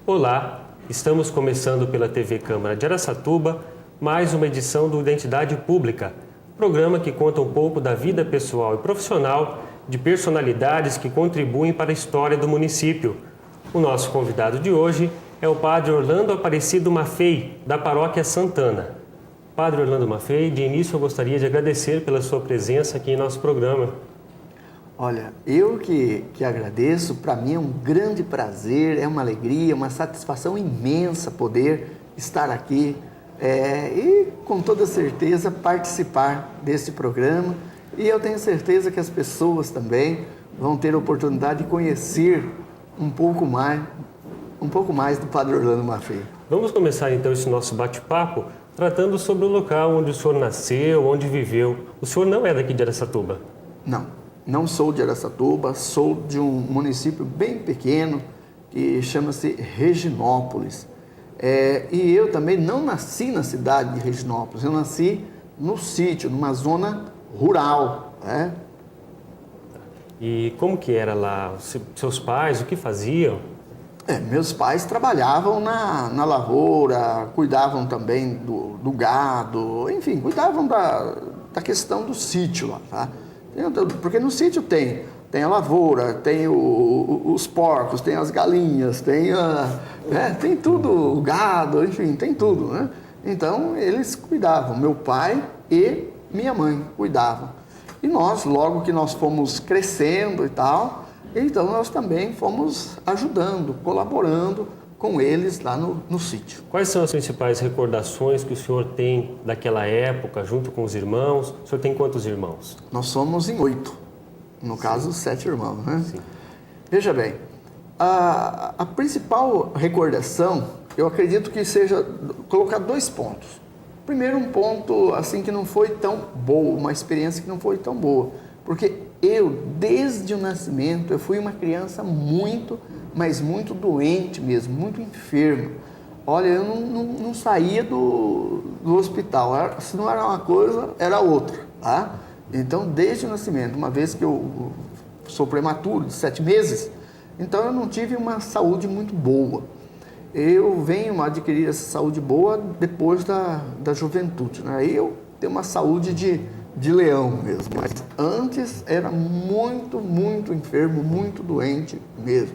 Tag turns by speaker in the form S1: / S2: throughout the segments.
S1: Olá, estamos começando pela TV Câmara de Araçatuba mais uma edição do Identidade Pública, programa que conta um pouco da vida pessoal e profissional de personalidades que contribuem para a história do município. O nosso convidado de hoje é o Padre Orlando Aparecido Maffei, da Paróquia Santana. Padre Orlando Maffei, de início eu gostaria de agradecer pela sua presença aqui em nosso programa.
S2: Olha, eu que agradeço, para mim é um grande prazer, é uma alegria, uma satisfação imensa poder estar aqui e com toda certeza participar deste programa, e eu tenho certeza que as pessoas também vão ter a oportunidade de conhecer um pouco mais do Padre Orlando Maffei.
S1: Vamos começar então esse nosso bate-papo tratando sobre o local onde o senhor nasceu, onde viveu. O senhor não é daqui de Araçatuba?
S2: Não sou de Araçatuba, sou de um município bem pequeno que chama-se Reginópolis. E eu também não nasci na cidade de Reginópolis, eu nasci no sítio, numa zona rural.
S1: E como que era lá? Seus pais, o que faziam?
S2: Meus pais trabalhavam na lavoura, cuidavam também do gado, enfim, cuidavam da questão do sítio lá, tá? Porque no sítio tem a lavoura, tem os porcos, tem as galinhas, tem tudo, o gado, enfim, tem tudo, né? Então, eles cuidavam, meu pai e minha mãe cuidavam. E nós, logo que nós fomos crescendo e tal, então nós também fomos ajudando, colaborando com eles lá no sítio.
S1: Quais são as principais recordações que o senhor tem daquela época, junto com os irmãos? O senhor tem quantos irmãos?
S2: Nós somos em 8, no caso 7 irmãos, né?
S1: Sim.
S2: Veja bem, a principal recordação, eu acredito que seja colocar 2 pontos. Primeiro, um ponto assim que não foi tão boa, uma experiência que não foi tão boa, porque eu, desde o nascimento, eu fui uma criança mas muito doente mesmo, muito enfermo. Olha, eu não saía do hospital, se não era uma coisa, era outra, tá? Então, desde o nascimento, uma vez que eu sou prematuro, de 7 meses, então eu não tive uma saúde muito boa. Eu venho adquirir essa saúde boa depois da juventude, né? Aí eu tenho uma saúde de leão mesmo, mas antes era muito enfermo, muito doente mesmo.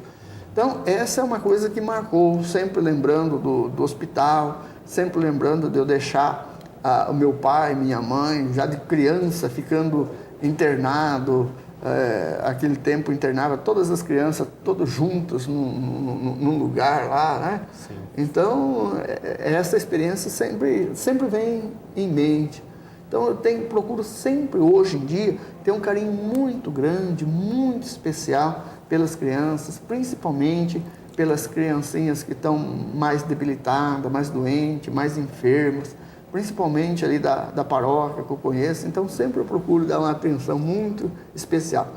S2: Então, essa é uma coisa que marcou, sempre lembrando do hospital, sempre lembrando de eu deixar o meu pai, minha mãe, já de criança, ficando internado. Aquele tempo internava todas as crianças, todas juntas, num lugar lá, né?
S1: Sim.
S2: Então, essa experiência sempre vem em mente. Então, eu procuro sempre, hoje em dia, ter um carinho muito grande, muito especial pelas crianças, principalmente pelas criancinhas que estão mais debilitadas, mais doentes, mais enfermas, principalmente ali da paróquia que eu conheço. Então, sempre eu procuro dar uma atenção muito especial.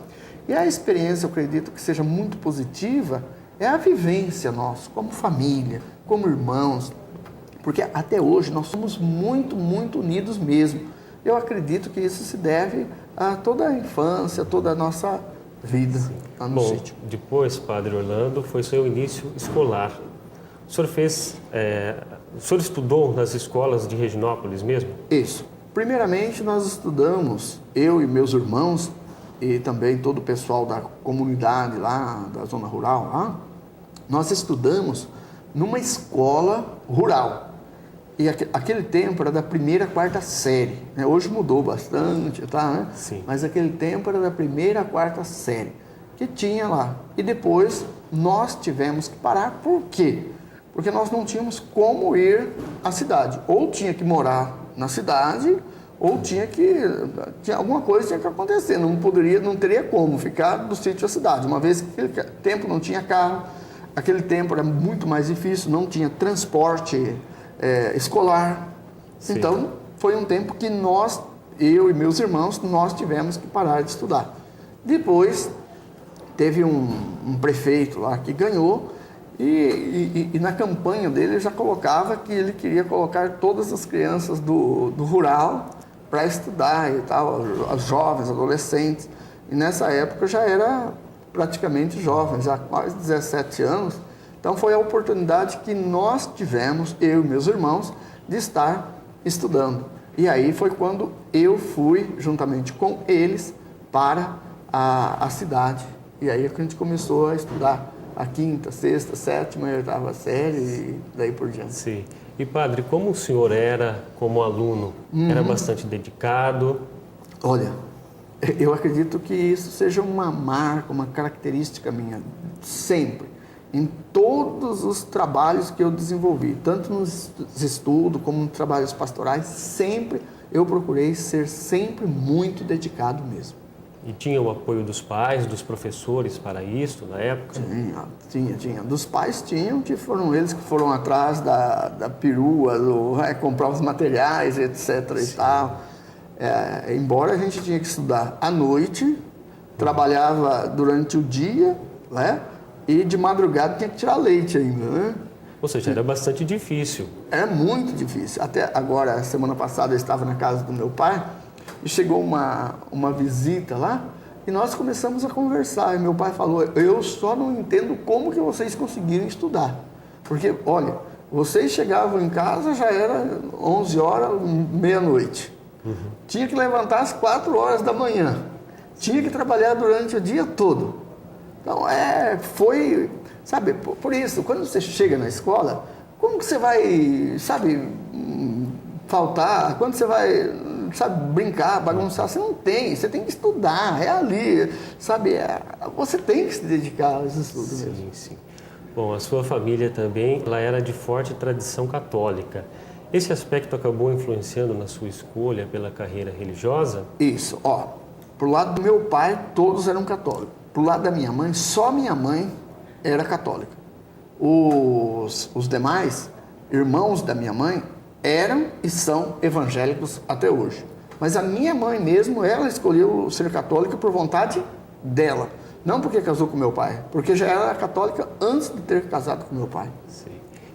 S2: E a experiência, eu acredito que seja muito positiva, é a vivência nossa, como família, como irmãos, porque até hoje nós somos muito unidos mesmo. Eu acredito que isso se deve a toda a infância, toda a nossa vida lá no sítio.
S1: Depois, Padre Orlando, foi seu início escolar. O senhor o senhor estudou nas escolas de Reginópolis mesmo?
S2: Isso. Primeiramente, nós estudamos, eu e meus irmãos, e também todo o pessoal da comunidade lá, da zona rural lá, nós estudamos numa escola rural. E aquele tempo era da 1ª à 4ª série, né? Hoje mudou bastante, tá, né?
S1: Sim.
S2: Mas aquele tempo era da 1ª à 4ª série, que tinha lá. E depois nós tivemos que parar, por quê? Porque nós não tínhamos como ir à cidade. Ou tinha que morar na cidade, ou tinha alguma coisa tinha que acontecer. Não teria como ficar do sítio à cidade. Uma vez que aquele tempo não tinha carro, aquele tempo era muito mais difícil, não tinha transporte escolar. Sim. Então, foi um tempo que eu e meus irmãos, nós tivemos que parar de estudar. Depois, teve um prefeito lá que ganhou e na campanha dele já colocava que ele queria colocar todas as crianças do rural para estudar e tal, as jovens, adolescentes. E nessa época eu já era praticamente jovem, já quase 17 anos. Então foi a oportunidade que nós tivemos, eu e meus irmãos, de estar estudando. E aí foi quando eu fui, juntamente com eles, para a cidade. E aí a gente começou a estudar a 5ª, 6ª, 7ª e 8ª série e daí por diante.
S1: Sim. E padre, como o senhor era como aluno? Era bastante dedicado?
S2: Olha, eu acredito que isso seja uma marca, uma característica minha, sempre. Em todos os trabalhos que eu desenvolvi, tanto nos estudos como nos trabalhos pastorais, sempre eu procurei ser sempre muito dedicado mesmo.
S1: E tinha o apoio dos pais, dos professores para isso na época?
S2: Tinha. Dos pais tinham, que foram eles que foram atrás da perua, comprar os materiais, etc. e tal. Embora a gente tinha que estudar à noite, trabalhava durante o dia, né? E de madrugada tinha que tirar leite ainda, né?
S1: Ou seja, era bastante difícil.
S2: Era muito difícil. Até agora, semana passada, eu estava na casa do meu pai e chegou uma visita lá e nós começamos a conversar. E meu pai falou, eu só não entendo como que vocês conseguiram estudar. Porque, olha, vocês chegavam em casa, já era 11 horas, meia-noite. Tinha que levantar às 4 horas da manhã. Tinha que trabalhar durante o dia todo. Então, foi, sabe, por isso, quando você chega na escola, como que você vai, sabe, faltar? Quando você vai, sabe, brincar, bagunçar? Você não tem, você tem que estudar, é ali, sabe? Você tem que se dedicar aos estudos mesmo.
S1: Sim. Bom, a sua família também, ela era de forte tradição católica. Esse aspecto acabou influenciando na sua escolha pela carreira religiosa?
S2: Isso, pro lado do meu pai, todos eram católicos. Pro lado da minha mãe, só minha mãe era católica. Os demais irmãos da minha mãe eram e são evangélicos até hoje. Mas a minha mãe mesmo, ela escolheu ser católica por vontade dela. Não porque casou com meu pai, porque já era católica antes de ter casado com meu pai.
S1: Sim.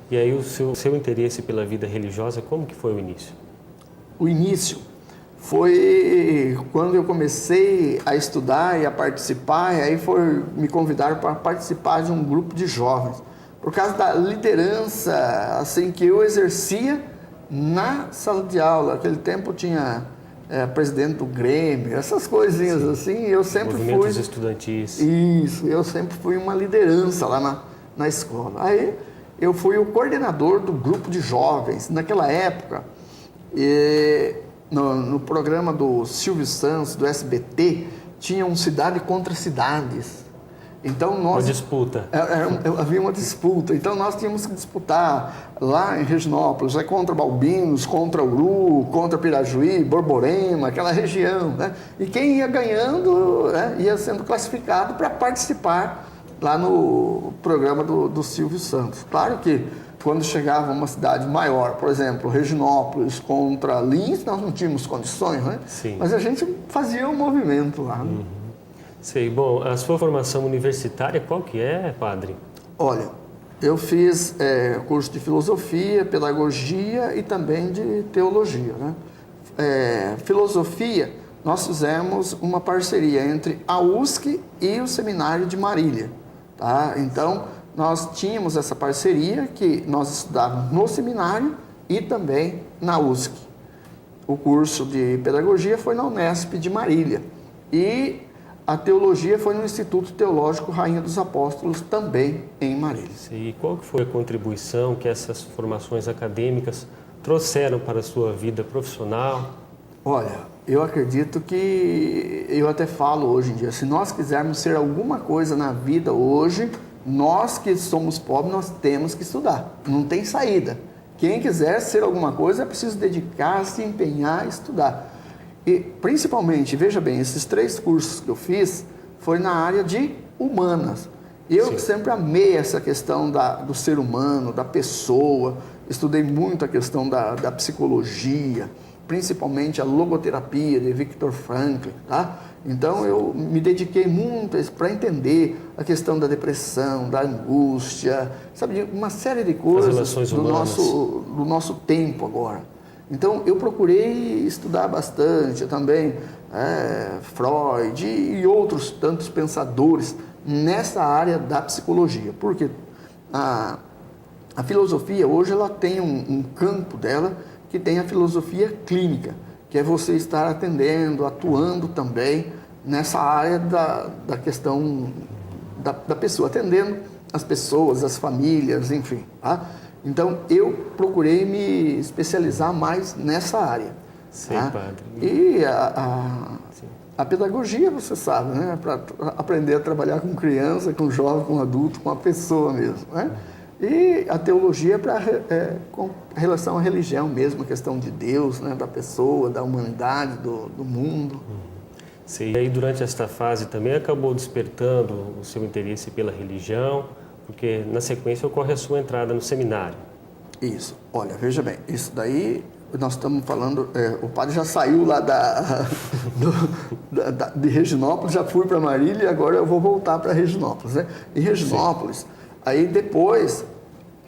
S1: E aí o seu interesse pela vida religiosa, como que foi o início?
S2: O início foi quando eu comecei a estudar e a participar, e aí me convidaram para participar de um grupo de jovens, por causa da liderança assim, que eu exercia na sala de aula. Naquele tempo tinha presidente do Grêmio, essas coisinhas assim, eu sempre fui...
S1: Movimentos estudantis.
S2: Isso, eu sempre fui uma liderança lá na escola. Aí eu fui o coordenador do grupo de jovens. Naquela época, no programa do Silvio Santos, do SBT, tinha um Cidade contra Cidades. Então
S1: uma disputa.
S2: Havia uma disputa. Então nós tínhamos que disputar lá em Reginópolis, contra Balbinos, contra Uru, contra Pirajuí, Borborema, aquela região, né? E quem ia ganhando, né, ia sendo classificado para participar lá no programa do Silvio Santos. Claro que quando chegava uma cidade maior, por exemplo, Reginópolis contra Lins, nós não tínhamos condições, né?
S1: Sim.
S2: Mas a gente fazia um movimento lá.
S1: Sei. Bom, a sua formação universitária, qual que é, padre?
S2: Olha, eu fiz curso de filosofia, pedagogia e também de teologia, né? Filosofia, nós fizemos uma parceria entre a USC e o Seminário de Marília, tá? Então, nós tínhamos essa parceria que nós estudávamos no seminário e também na USC. O curso de pedagogia foi na Unesp de Marília e a teologia foi no Instituto Teológico Rainha dos Apóstolos, também em Marília.
S1: E qual que foi a contribuição que essas formações acadêmicas trouxeram para a sua vida profissional?
S2: Olha, eu acredito que, eu até falo hoje em dia, se nós quisermos ser alguma coisa na vida hoje, nós que somos pobres, nós temos que estudar, não tem saída. Quem quiser ser alguma coisa é preciso dedicar, se empenhar, estudar. E principalmente, veja bem, esses 3 cursos que eu fiz foi na área de humanas. Eu sempre amei essa questão do ser humano, da pessoa, estudei muito a questão da psicologia, principalmente a logoterapia de Viktor Frankl, tá? Então eu me dediquei muito para entender a questão da depressão, da angústia, sabe, uma série de coisas do nosso tempo agora. Então eu procurei estudar bastante também Freud e outros tantos pensadores nessa área da psicologia, porque a filosofia hoje ela tem um campo dela que tem a filosofia clínica, que é você estar atendendo, atuando também nessa área da questão da pessoa, atendendo as pessoas, as famílias, enfim. Tá? Então, eu procurei me especializar mais nessa área.
S1: Sim,
S2: tá?
S1: padre.
S2: E a pedagogia, você sabe, né? Para aprender a trabalhar com criança, com jovem, com adulto, com a pessoa mesmo. Né? E a teologia com relação à religião mesmo, a questão de Deus, né? Da pessoa, da humanidade, do mundo.
S1: Sim. E aí, durante esta fase também acabou despertando o seu interesse pela religião, porque na sequência ocorre a sua entrada no seminário.
S2: Isso. Olha, veja bem, isso daí nós estamos falando, o padre já saiu lá de Reginópolis, já fui para Marília e agora eu vou voltar para Reginópolis. Né? Em Reginópolis, sim. Aí depois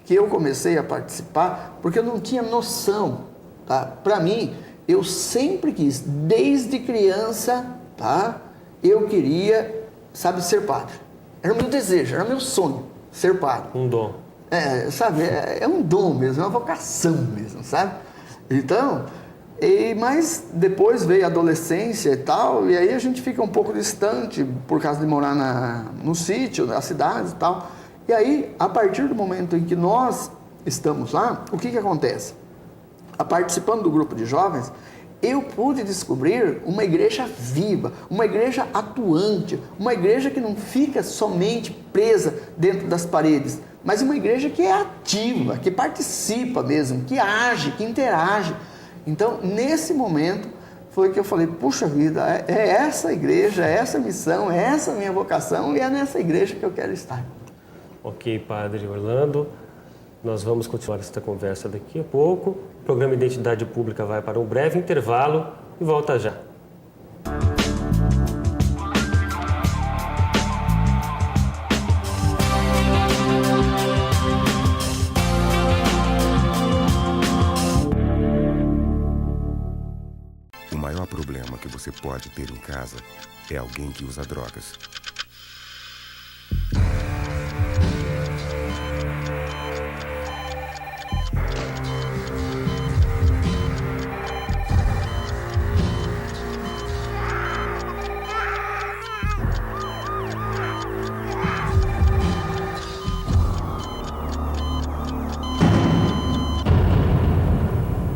S2: que eu comecei a participar, porque eu não tinha noção, tá? Para mim, eu sempre quis, desde criança, tá? Eu queria, sabe, ser padre. Era o meu desejo, era o meu sonho, ser padre.
S1: Um dom.
S2: Sabe, é um dom mesmo, é uma vocação mesmo, sabe? Então, mas depois veio a adolescência e tal, e aí a gente fica um pouco distante por causa de morar no sítio, na cidade e tal. E aí, a partir do momento em que nós estamos lá, o que acontece? Participando do grupo de jovens, eu pude descobrir uma igreja viva, uma igreja atuante, uma igreja que não fica somente presa dentro das paredes, mas uma igreja que é ativa, que participa mesmo, que age, que interage. Então, nesse momento, foi que eu falei, puxa vida, é essa igreja, é essa missão, é essa minha vocação e é nessa igreja que eu quero estar.
S1: Ok, Padre Orlando, nós vamos continuar esta conversa daqui a pouco. O programa Identidade Pública vai para um breve intervalo e volta já.
S3: O maior problema que você pode ter em casa é alguém que usa drogas.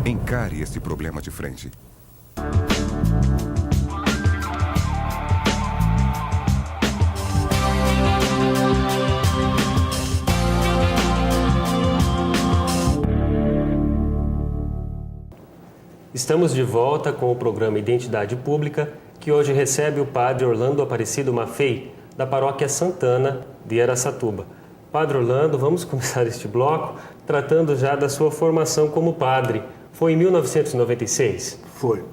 S3: Encare esse problema de frente.
S1: Estamos de volta com o programa Identidade Pública, que hoje recebe o Padre Orlando Aparecido Maffei, da Paróquia Santana de Araçatuba. Padre Orlando, vamos começar este bloco tratando já da sua formação como padre. Foi em 1996?
S2: Foi.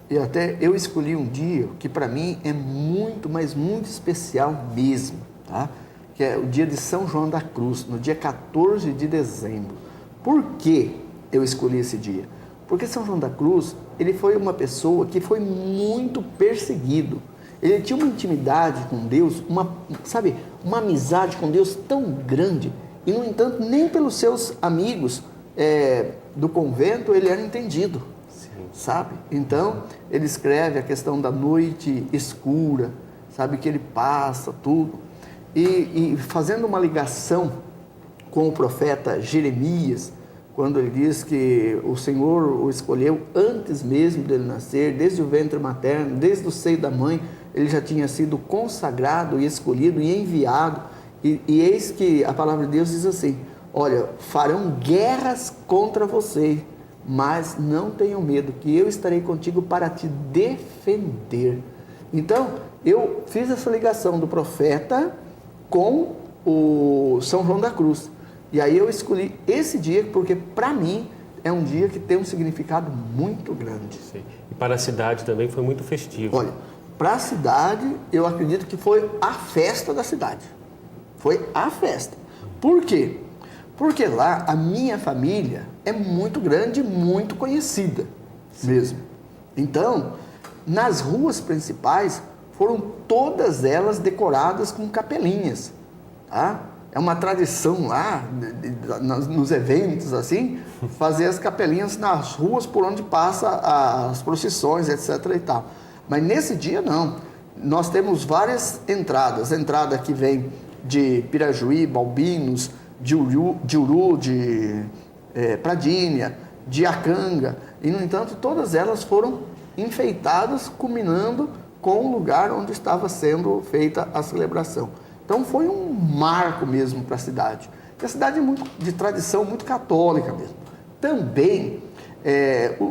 S2: E até eu escolhi um dia que para mim é muito, mas muito especial mesmo, tá? Que é o dia de São João da Cruz, no dia 14 de dezembro. Por que eu escolhi esse dia? Porque São João da Cruz, ele foi uma pessoa que foi muito perseguido. Ele tinha uma intimidade com Deus, uma amizade com Deus tão grande. E, no entanto, nem pelos seus amigos do convento ele era entendido. Sim. Sabe? Então, ele escreve a questão da noite escura, sabe, que ele passa, tudo. E fazendo uma ligação com o profeta Jeremias, quando ele diz que o Senhor o escolheu antes mesmo dele nascer, desde o ventre materno, desde o seio da mãe, ele já tinha sido consagrado e escolhido e enviado. E eis que a palavra de Deus diz assim, olha, farão guerras contra você, mas não tenham medo, que eu estarei contigo para te defender. Então, eu fiz essa ligação do profeta com o São João da Cruz. E aí eu escolhi esse dia porque, para mim, é um dia que tem um significado muito grande.
S1: Sim. E para a cidade também foi muito festivo.
S2: Olha, para a cidade, eu acredito que foi a festa da cidade. Foi a festa. Por quê? Porque lá a minha família é muito grande, muito conhecida mesmo. Então, nas ruas principais, foram todas elas decoradas com capelinhas, tá? É uma tradição lá, nos eventos assim, fazer as capelinhas nas ruas por onde passa as procissões, etc. e tal. Mas nesse dia não. Nós temos várias entradas. Entrada que vem de Pirajuí, Balbinos, de Uru, de Pradinha, de Acanga. E, no entanto, todas elas foram enfeitadas, culminando com o lugar onde estava sendo feita a celebração. Então foi um marco mesmo para a cidade. E a cidade é muito de tradição muito católica mesmo. Também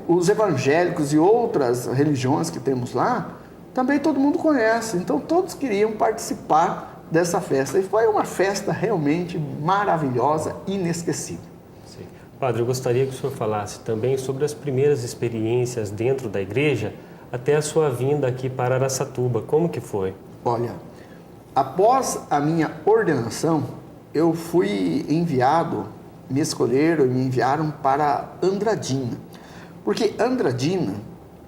S2: os evangélicos e outras religiões que temos lá, também todo mundo conhece. Então todos queriam participar dessa festa. E foi uma festa realmente maravilhosa, inesquecível.
S1: Sim. Padre, eu gostaria que o senhor falasse também sobre as primeiras experiências dentro da igreja até a sua vinda aqui para Araçatuba. Como que foi?
S2: Olha, após a minha ordenação, eu fui enviado, me escolheram e me enviaram para Andradina. Porque Andradina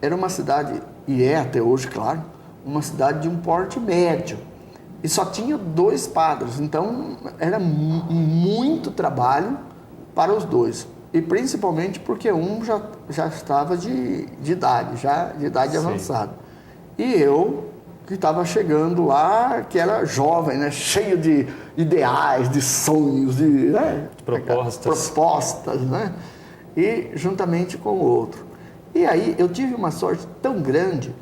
S2: era uma cidade, e é até hoje, claro, uma cidade de um porte médio. E só tinha 2 padres, então era muito trabalho para os 2. E principalmente porque um já estava de idade avançada. E eu, que estava chegando lá, que era jovem, né? Cheio de ideais, de sonhos, de propostas, né? E juntamente com o outro. E aí eu tive uma sorte tão grande,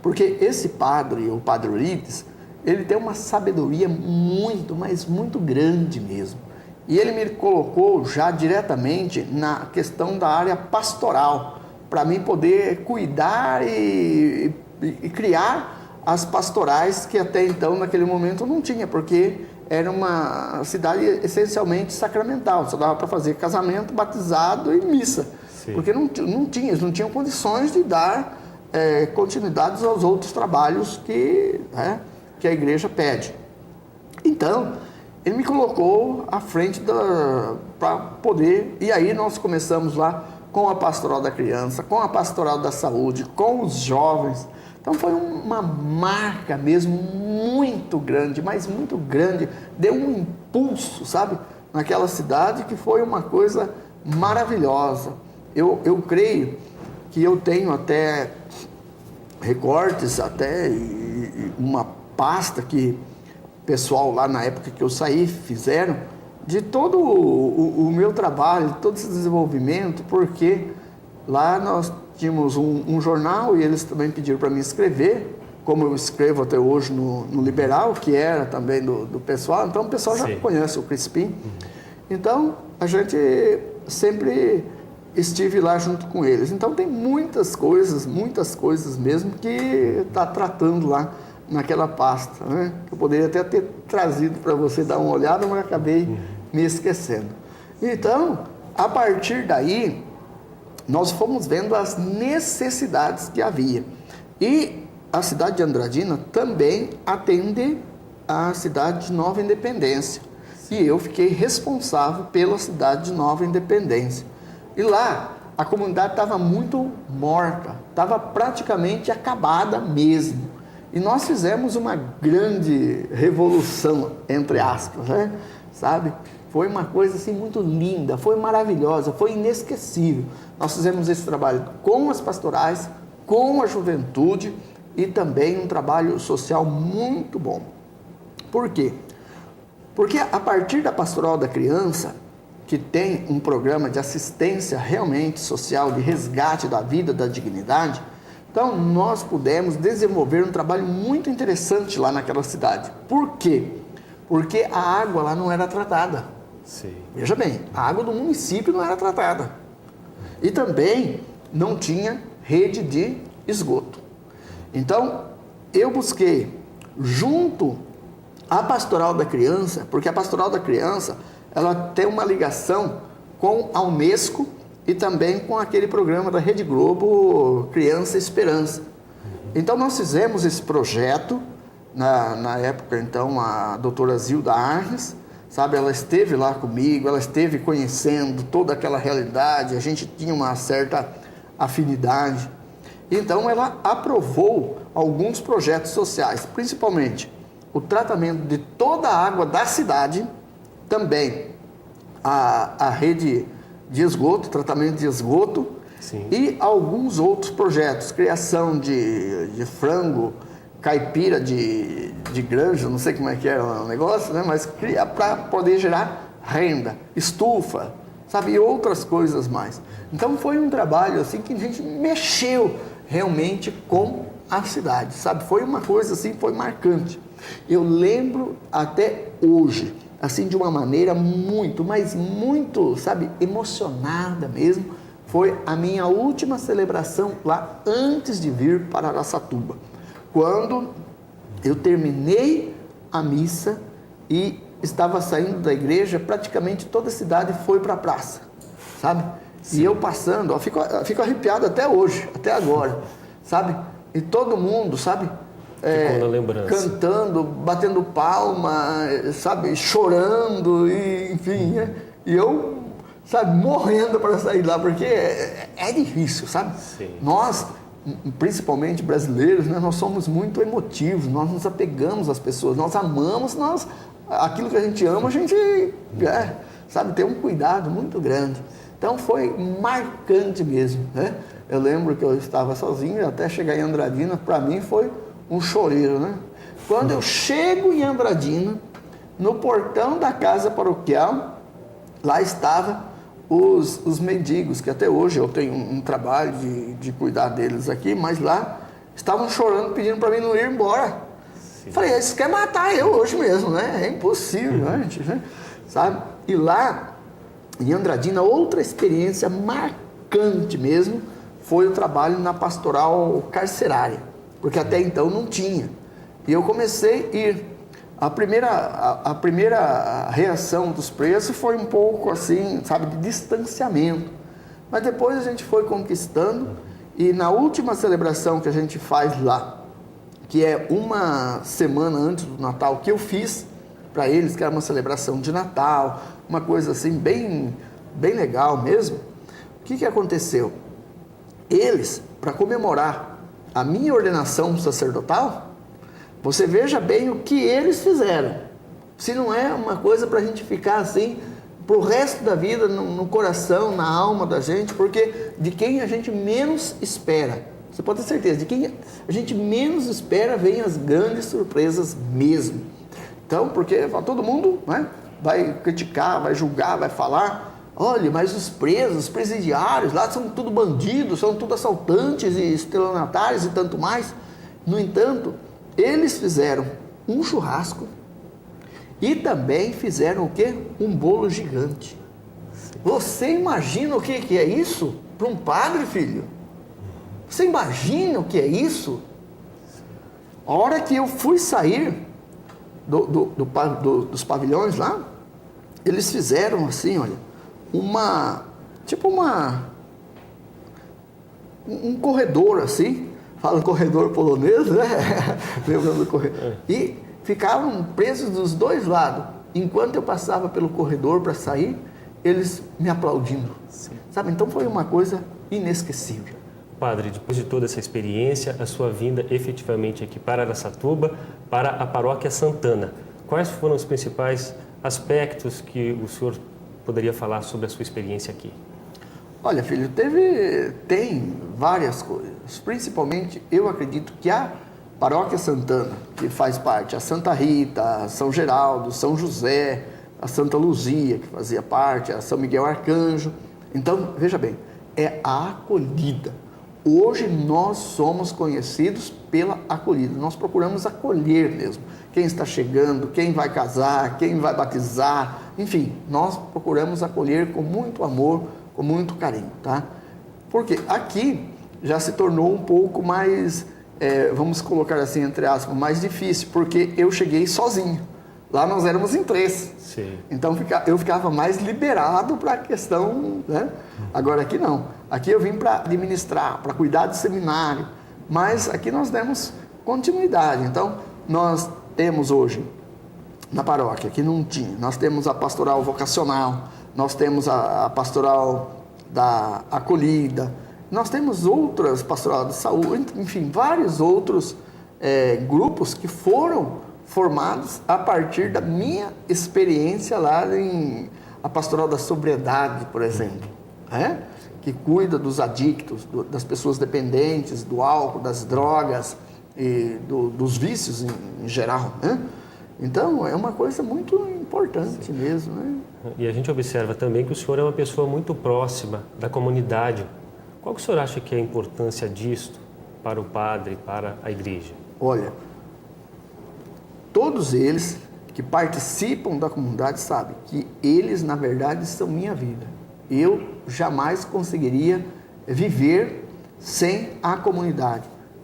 S2: porque esse padre, o Padre Euripides, ele tem uma sabedoria muito, mas muito grande mesmo. E ele me colocou já diretamente na questão da área pastoral, para mim poder cuidar e criar as pastorais que até então, naquele momento, não tinha, porque era uma cidade essencialmente sacramental, só dava para fazer casamento, batizado e missa. Sim. Porque não tinham condições de dar continuidade aos outros trabalhos que a igreja pede. Então, ele me colocou à frente para poder, e aí nós começamos lá com a pastoral da criança, com a pastoral da saúde, com os jovens. Então foi uma marca mesmo muito grande, mas muito grande, deu um impulso, sabe, naquela cidade, que foi uma coisa maravilhosa. Eu creio que eu tenho até recortes, até uma pasta que o pessoal lá na época que eu saí fizeram, de todo o meu trabalho, todo esse desenvolvimento, porque lá nós tínhamos um jornal e eles também pediram para mim escrever, como eu escrevo até hoje no Liberal, que era também do pessoal. Então o pessoal já conhece o Crispim. Então a gente sempre estive lá junto com eles. Então tem muitas coisas mesmo que está tratando lá naquela pasta, né? Que eu poderia até ter trazido para você dar uma olhada, mas acabei me esquecendo. Então, a partir daí, nós fomos vendo as necessidades que havia. E a cidade de Andradina também atende a cidade de Nova Independência. E eu fiquei responsável pela cidade de Nova Independência. E lá, a comunidade estava muito morta, estava praticamente acabada mesmo. E nós fizemos uma grande revolução, entre aspas, né? Sabe? Foi uma coisa assim muito linda, foi maravilhosa, foi inesquecível. Nós fizemos esse trabalho com as pastorais, com a juventude e também um trabalho social muito bom. Por quê? Porque a partir da pastoral da criança, que tem um programa de assistência realmente social, de resgate da vida, da dignidade, então nós pudemos desenvolver um trabalho muito interessante lá naquela cidade. Por quê? Porque a água lá não era tratada.
S1: Sim.
S2: Veja bem, a água do município não era tratada. E também não tinha rede de esgoto. Então, eu busquei, junto à Pastoral da Criança, porque a Pastoral da Criança, ela tem uma ligação com a Unesco e também com aquele programa da Rede Globo, Criança Esperança. Então, nós fizemos esse projeto, na época, então, a doutora Zilda Arnes, sabe, ela esteve lá comigo, ela esteve conhecendo toda aquela realidade, a gente tinha uma certa afinidade. Então, ela aprovou alguns projetos sociais, principalmente o tratamento de toda a água da cidade, também a rede de esgoto, tratamento de esgoto,
S1: Sim.
S2: e alguns outros projetos, criação de frango, caipira de granja, não sei como é que é o negócio, né? Mas cria para poder gerar renda, estufa, sabe, e outras coisas mais. Então foi um trabalho assim que a gente mexeu realmente com a cidade, sabe? Foi uma coisa assim, foi marcante. Eu lembro até hoje, assim, de uma maneira muito, mas muito, sabe, emocionada mesmo, foi a minha última celebração lá antes de vir para Araçatuba. Quando eu terminei a missa e estava saindo da igreja, praticamente toda a cidade foi para a praça, sabe? Sim. E eu passando, ó, fico arrepiado até hoje, até agora, sabe? E todo mundo, sabe?
S1: Ficou na lembrança.
S2: Cantando, batendo palma, sabe? Chorando, e, enfim, né? E eu, sabe, morrendo para sair lá, porque é difícil, sabe?
S1: Sim.
S2: Nós, principalmente brasileiros, né, nós somos muito emotivos, nós nos apegamos às pessoas, nós amamos, aquilo que a gente ama, a gente, sabe, tem um cuidado muito grande. Então foi marcante mesmo, né? Eu lembro que eu estava sozinho, até chegar em Andradina, para mim foi um choreiro, né? Quando eu chego em Andradina, no portão da casa paroquial, lá estavam os mendigos, que até hoje eu tenho um trabalho de cuidar deles aqui, mas lá estavam chorando, pedindo para mim não ir embora. Sim. Falei, eles querem matar eu hoje mesmo, né? É impossível, gente, né? Sabe? E lá, em Andradina, outra experiência marcante mesmo foi o trabalho na pastoral carcerária, porque até então não tinha. E eu comecei a ir. A primeira reação dos presos foi um pouco assim, sabe, de distanciamento. Mas depois a gente foi conquistando, e na última celebração que a gente faz lá, que é uma semana antes do Natal, que eu fiz para eles, que era uma celebração de Natal, uma coisa assim bem legal mesmo. O que aconteceu? Eles, para comemorar a minha ordenação sacerdotal, você veja bem o que eles fizeram. Se não é uma coisa para a gente ficar assim, para o resto da vida, no coração, na alma da gente, porque de quem a gente menos espera, você pode ter certeza, de quem a gente menos espera, vem as grandes surpresas mesmo. Então, porque todo mundo, né, vai criticar, vai julgar, vai falar, olha, mas os presos, os presidiários, lá são tudo bandidos, são tudo assaltantes e estelionatários e tanto mais. No entanto, eles fizeram um churrasco e também fizeram o quê? Um bolo gigante. Você imagina o que é isso para um padre, filho? Você imagina o que é isso? A hora que eu fui sair dos pavilhões lá, eles fizeram assim, olha, um corredor assim, fala corredor polonês, né? Lembrando do corredor. E ficavam presos dos dois lados. Enquanto eu passava pelo corredor para sair, eles me aplaudindo. Sim. Sabe? Então foi uma coisa inesquecível.
S1: Padre, depois de toda essa experiência, a sua vinda efetivamente aqui para Araçatuba, para a Paróquia Santana, quais foram os principais aspectos que o senhor poderia falar sobre a sua experiência aqui?
S2: Olha, filho, tem várias coisas. Principalmente, eu acredito que a Paróquia Santana, que faz parte, a Santa Rita, a São Geraldo, São José, a Santa Luzia, que fazia parte, a São Miguel Arcanjo. Então, veja bem, é a acolhida. Hoje nós somos conhecidos pela acolhida. Nós procuramos acolher mesmo. Quem está chegando, quem vai casar, quem vai batizar, enfim, nós procuramos acolher com muito amor, com muito carinho, tá? Porque aqui já se tornou um pouco mais, vamos colocar assim, entre aspas, mais difícil, porque eu cheguei sozinho. Lá nós éramos em 3.
S1: Sim.
S2: Então eu ficava mais liberado para a questão, né? Agora aqui não. Aqui eu vim para administrar, para cuidar do seminário, mas aqui nós demos continuidade. Então nós temos hoje, na paróquia, que não tinha, nós temos a pastoral vocacional, nós temos a pastoral da acolhida, nós temos outras pastoral de saúde, enfim, vários outros grupos que foram formados a partir da minha experiência lá em a Pastoral da Sobriedade, por exemplo, né? Que cuida dos adictos, das pessoas dependentes, do álcool, das drogas e dos vícios em geral, né? Então, é uma coisa muito importante mesmo, né?
S1: E a gente observa também que o senhor é uma pessoa muito próxima da comunidade. Qual que o senhor acha que é a importância disto para o padre, para a igreja?
S2: Olha, todos eles que participam da comunidade sabem que eles, na verdade, são minha vida. Eu jamais conseguiria viver sem a comunidade.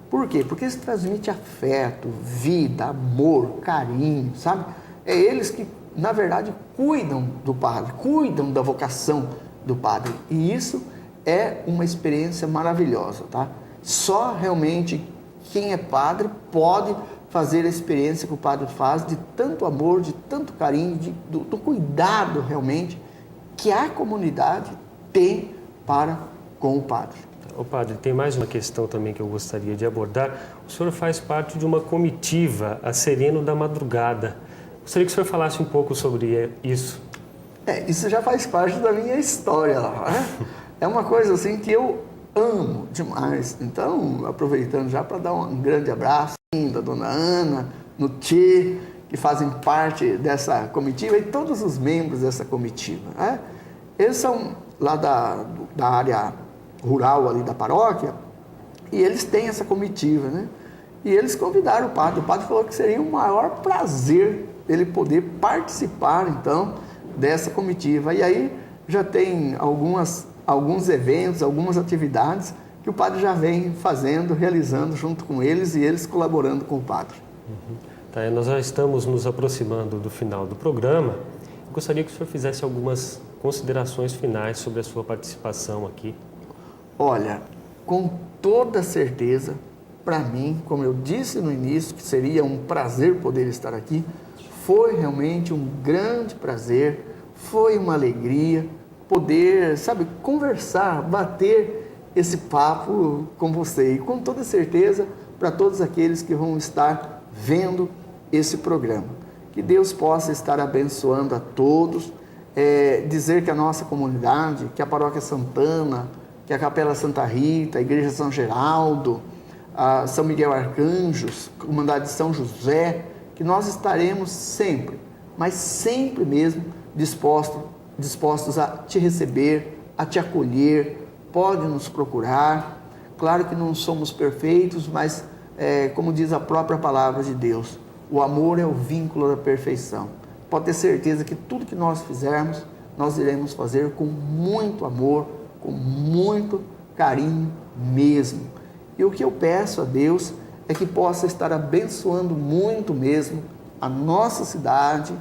S2: Por quê? Porque eles transmitem afeto, vida, amor, carinho, sabe? É eles que, na verdade, cuidam do padre, cuidam da vocação do padre. E isso é uma experiência maravilhosa, tá? Só realmente quem é padre pode fazer a experiência que o padre faz de tanto amor, de tanto carinho, do cuidado realmente que a comunidade tem para com o padre.
S1: Ô padre, tem mais uma questão também que eu gostaria de abordar. O senhor faz parte de uma comitiva, a Sereno da Madrugada. Gostaria que o senhor falasse um pouco sobre isso.
S2: Isso já faz parte da minha história lá, né? É uma coisa assim que eu amo demais. Então, aproveitando já para dar um grande abraço da dona Ana, no Tchê, que fazem parte dessa comitiva e todos os membros dessa comitiva, né? Eles são lá da área rural ali da paróquia e eles têm essa comitiva, né? E eles convidaram o padre falou que seria um maior prazer ele poder participar então dessa comitiva. E aí já tem alguns eventos, algumas atividades que o padre já vem fazendo, realizando junto com eles e eles colaborando com o padre.
S1: Tá, nós já estamos nos aproximando do final do programa. Eu gostaria que o senhor fizesse algumas considerações finais sobre a sua participação aqui.
S2: Olha, com toda certeza, para mim, como eu disse no início, que seria um prazer poder estar aqui, foi realmente um grande prazer, foi uma alegria poder, sabe, conversar, bater esse papo com você. E com toda certeza, para todos aqueles que vão estar vendo esse programa. Que Deus possa estar abençoando a todos, dizer que a nossa comunidade, que a Paróquia Santana, que a Capela Santa Rita, a Igreja São Geraldo, a São Miguel Arcanjos, a Comunidade de São José, que nós estaremos sempre, mas sempre mesmo dispostos a te receber, a te acolher. Pode nos procurar. Claro que não somos perfeitos, mas como diz a própria palavra de Deus, o amor é o vínculo da perfeição. Pode ter certeza que tudo que nós fizermos, nós iremos fazer com muito amor, com muito carinho mesmo. E o que eu peço a Deus é que possa estar abençoando muito mesmo a nossa cidade,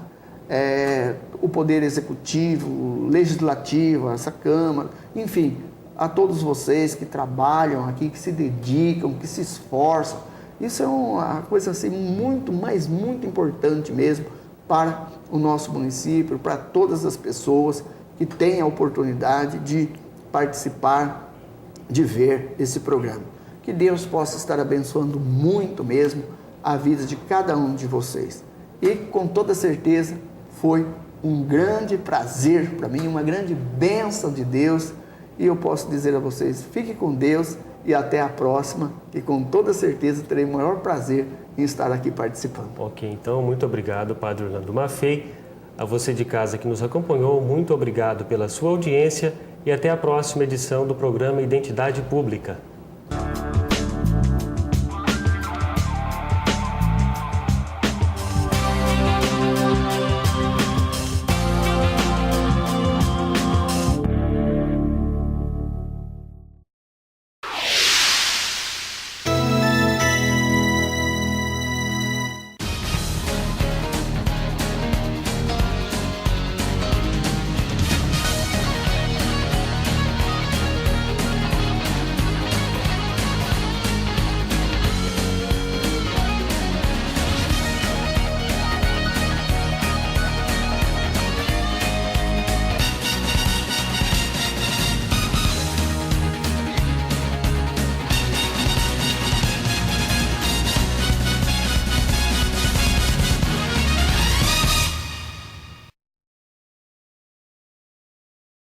S2: o Poder Executivo, o Legislativo, essa Câmara, enfim, a todos vocês que trabalham aqui, que se dedicam, que se esforçam. Isso é uma coisa assim muito, mas muito importante mesmo para o nosso município, para todas as pessoas que têm a oportunidade de participar, de ver esse programa. Que Deus possa estar abençoando muito mesmo a vida de cada um de vocês. E com toda certeza foi um grande prazer para mim, uma grande bênção de Deus. E eu posso dizer a vocês, fique com Deus e até a próxima, que com toda certeza terei o maior prazer em estar aqui participando.
S1: Ok, então muito obrigado, Padre Orlando Maffei. A você de casa que nos acompanhou, muito obrigado pela sua audiência e até a próxima edição do programa Identidade Pública.